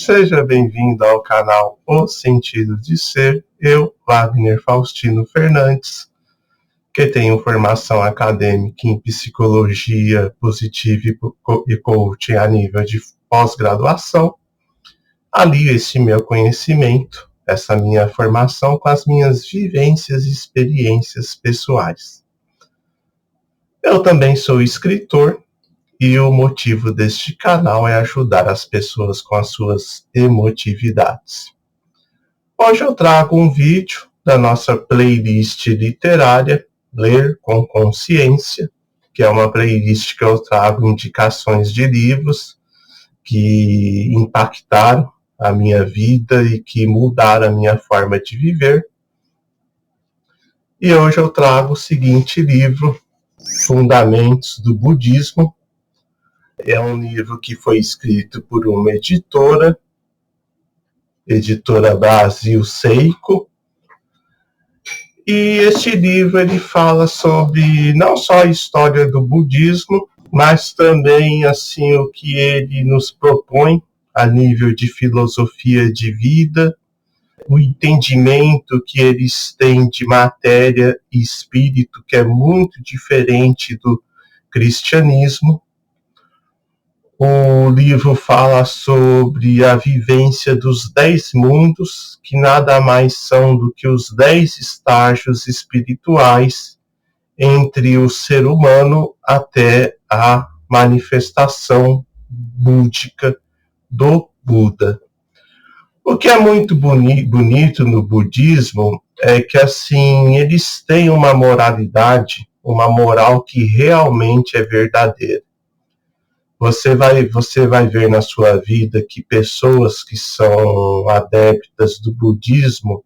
Seja bem-vindo ao canal O Sentido de Ser. Eu, Wagner Faustino Fernandes, que tenho formação acadêmica em Psicologia Positiva e Coaching a nível de pós-graduação, alio esse meu conhecimento, essa minha formação com as minhas vivências e experiências pessoais. Eu também sou escritor e o motivo deste canal é ajudar as pessoas com as suas emotividades. Hoje eu trago um vídeo da nossa playlist literária Ler com Consciência, que é uma playlist que eu trago indicações de livros que impactaram a minha vida e que mudaram a minha forma de viver. E hoje eu trago o seguinte livro, Fundamentos do Budismo. É um livro que foi escrito por uma editora Brasil Seiko. E este livro ele fala sobre não só a história do budismo, mas também assim o que ele nos propõe a nível de filosofia de vida, o entendimento que eles têm de matéria e espírito, que é muito diferente do cristianismo. O livro fala sobre a vivência dos 10 mundos, que nada mais são do que os 10 estágios espirituais entre o ser humano até a manifestação búdica do Buda. O que é muito bonito no budismo é que assim eles têm uma moralidade, uma moral que realmente é verdadeira. Você vai ver na sua vida que pessoas que são adeptas do budismo,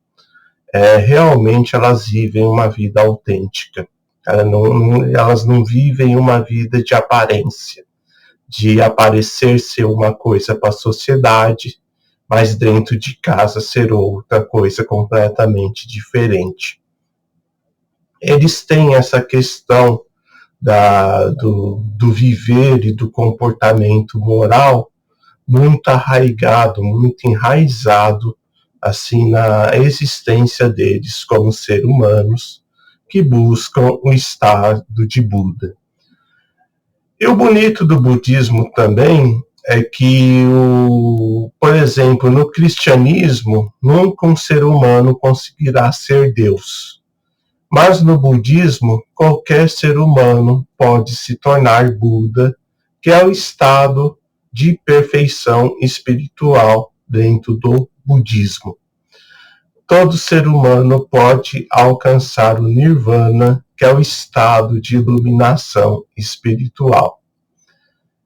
realmente elas vivem uma vida autêntica. Elas não vivem uma vida de aparência, de aparecer ser uma coisa para a sociedade, mas dentro de casa ser outra coisa completamente diferente. Eles têm essa questão do viver e do comportamento moral muito arraigado, muito enraizado assim na existência deles como seres humanos que buscam o estado de Buda. E o bonito do budismo também é que, por exemplo, no cristianismo, nunca um ser humano conseguirá ser Deus. Mas no budismo, qualquer ser humano pode se tornar Buda, que é o estado de perfeição espiritual dentro do budismo. Todo ser humano pode alcançar o Nirvana, que é o estado de iluminação espiritual.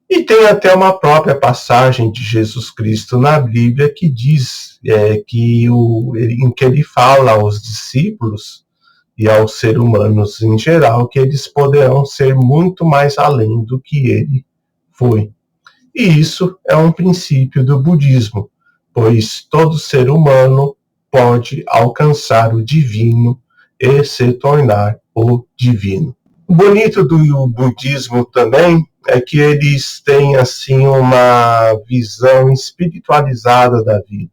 E tem até uma própria passagem de Jesus Cristo na Bíblia que diz em que ele fala aos discípulos e aos seres humanos em geral, que eles poderão ser muito mais além do que ele foi. E isso é um princípio do budismo, pois todo ser humano pode alcançar o divino e se tornar o divino. O bonito do budismo também é que eles têm assim uma visão espiritualizada da vida.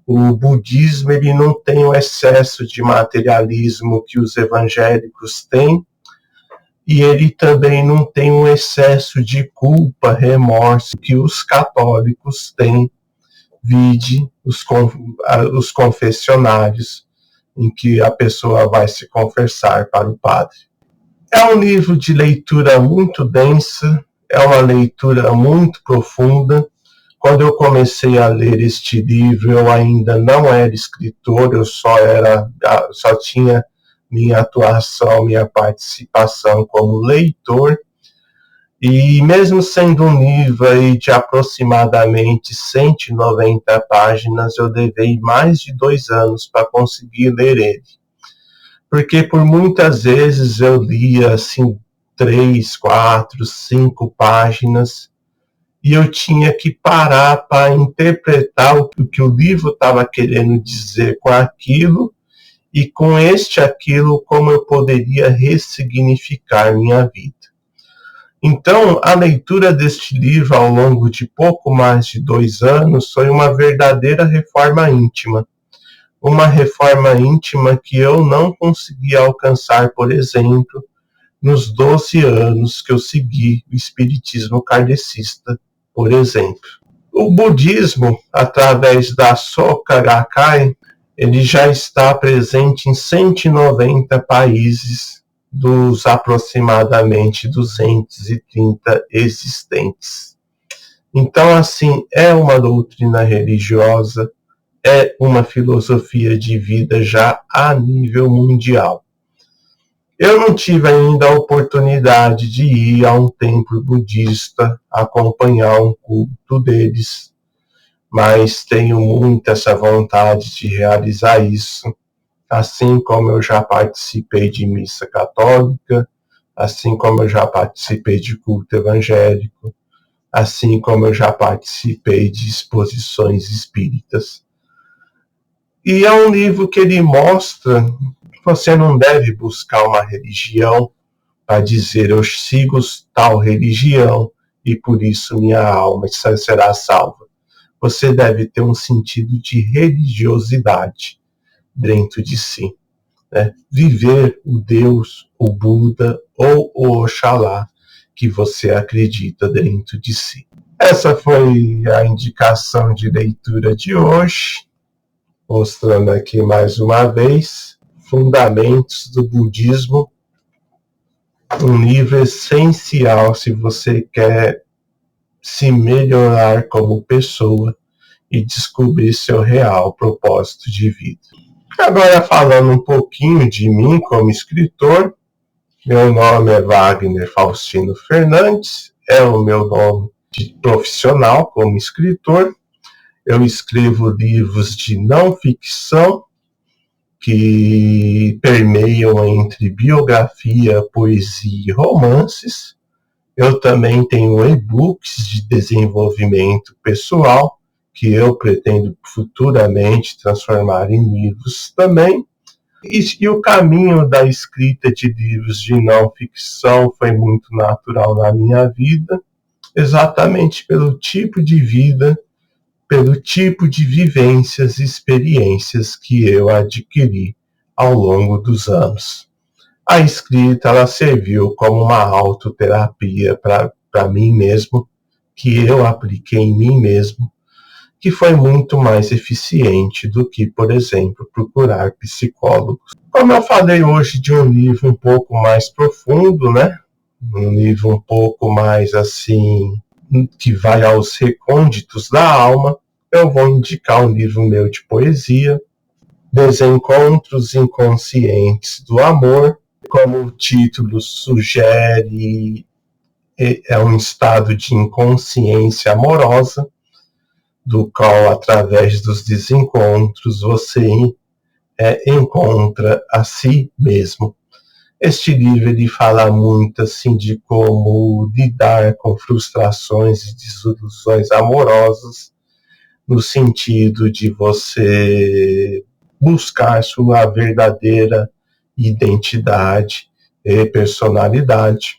O budismo ele não tem o excesso de materialismo que os evangélicos têm, e ele também não tem o excesso de culpa, remorso que os católicos têm, vide os confessionários, em que a pessoa vai se confessar para o padre. É um livro de leitura muito densa, é uma leitura muito profunda. Quando eu comecei a ler este livro, eu ainda não era escritor, eu só tinha minha atuação, minha participação como leitor. E mesmo sendo um livro aí de aproximadamente 190 páginas, eu levei mais de 2 anos para conseguir ler ele. Porque por muitas vezes eu lia assim 3, 4, 5 páginas, e eu tinha que parar para interpretar o que o livro estava querendo dizer com aquilo, e com aquilo, como eu poderia ressignificar minha vida. Então, a leitura deste livro ao longo de pouco mais de 2 anos foi uma verdadeira reforma íntima. Uma reforma íntima que eu não consegui alcançar, por exemplo, nos 12 anos que eu segui o espiritismo kardecista, por exemplo. O budismo, através da Soka Gakkai, ele já está presente em 190 países dos aproximadamente 230 existentes. Então, assim, é uma doutrina religiosa, é uma filosofia de vida já a nível mundial. Eu não tive ainda a oportunidade de ir a um templo budista, acompanhar um culto deles, mas tenho muito essa vontade de realizar isso. Assim como eu já participei de missa católica, assim como eu já participei de culto evangélico, assim como eu já participei de exposições espíritas. E é um livro que ele mostra que você não deve buscar uma religião para dizer eu sigo tal religião e por isso minha alma será salva. Você deve ter um sentido de religiosidade dentro de si. Né? Viver o Deus, o Buda ou o Oxalá que você acredita dentro de si. Essa foi a indicação de leitura de hoje, mostrando aqui mais uma vez Fundamentos do Budismo, um livro essencial se você quer se melhorar como pessoa e descobrir seu real propósito de vida. Agora, falando um pouquinho de mim como escritor, meu nome é Wagner Faustino Fernandes, é o meu nome de profissional como escritor. Eu escrevo livros de não ficção que permeiam entre biografia, poesia e romances. Eu também tenho e-books de desenvolvimento pessoal, que eu pretendo futuramente transformar em livros também. E o caminho da escrita de livros de não ficção foi muito natural na minha vida, exatamente pelo tipo de vida, pelo tipo de vivências e experiências que eu adquiri ao longo dos anos. A escrita ela serviu como uma autoterapia para mim mesmo, que eu apliquei em mim mesmo, que foi muito mais eficiente do que, por exemplo, procurar psicólogos. Como eu falei hoje de um livro um pouco mais profundo, né? Um livro um pouco mais assim, que vai aos recônditos da alma, eu vou indicar um livro meu de poesia, Desencontros Inconscientes do Amor. Como o título sugere, é um estado de inconsciência amorosa, do qual, através dos desencontros, você encontra a si mesmo. Este livro ele fala muito assim, de como lidar com frustrações e desilusões amorosas, no sentido de você buscar sua verdadeira identidade e personalidade.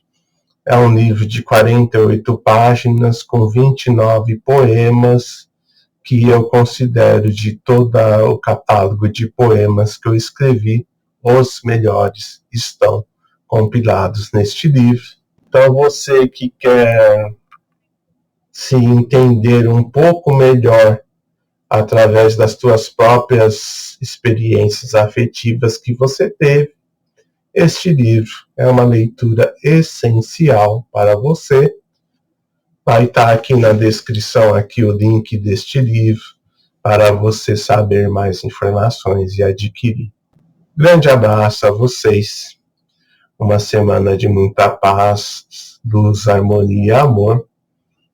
É um livro de 48 páginas, com 29 poemas, que eu considero, de todo o catálogo de poemas que eu escrevi, os melhores estão compilados neste livro. Então, você que quer se entender um pouco melhor através das suas próprias experiências afetivas que você teve, este livro é uma leitura essencial para você. Vai estar aqui na descrição aqui o link deste livro para você saber mais informações e adquirir. Grande abraço a vocês. Uma semana de muita paz, luz, harmonia e amor.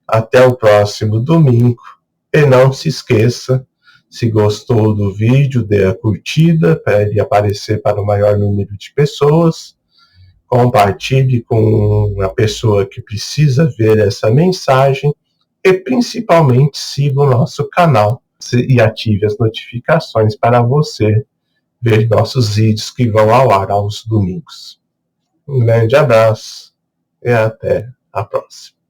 Até o próximo domingo. E não se esqueça, se gostou do vídeo, dê a curtida para ele aparecer para o maior número de pessoas. Compartilhe com a pessoa que precisa ver essa mensagem e principalmente siga o nosso canal e ative as notificações para você ver nossos vídeos que vão ao ar aos domingos. Um grande abraço e até A próxima.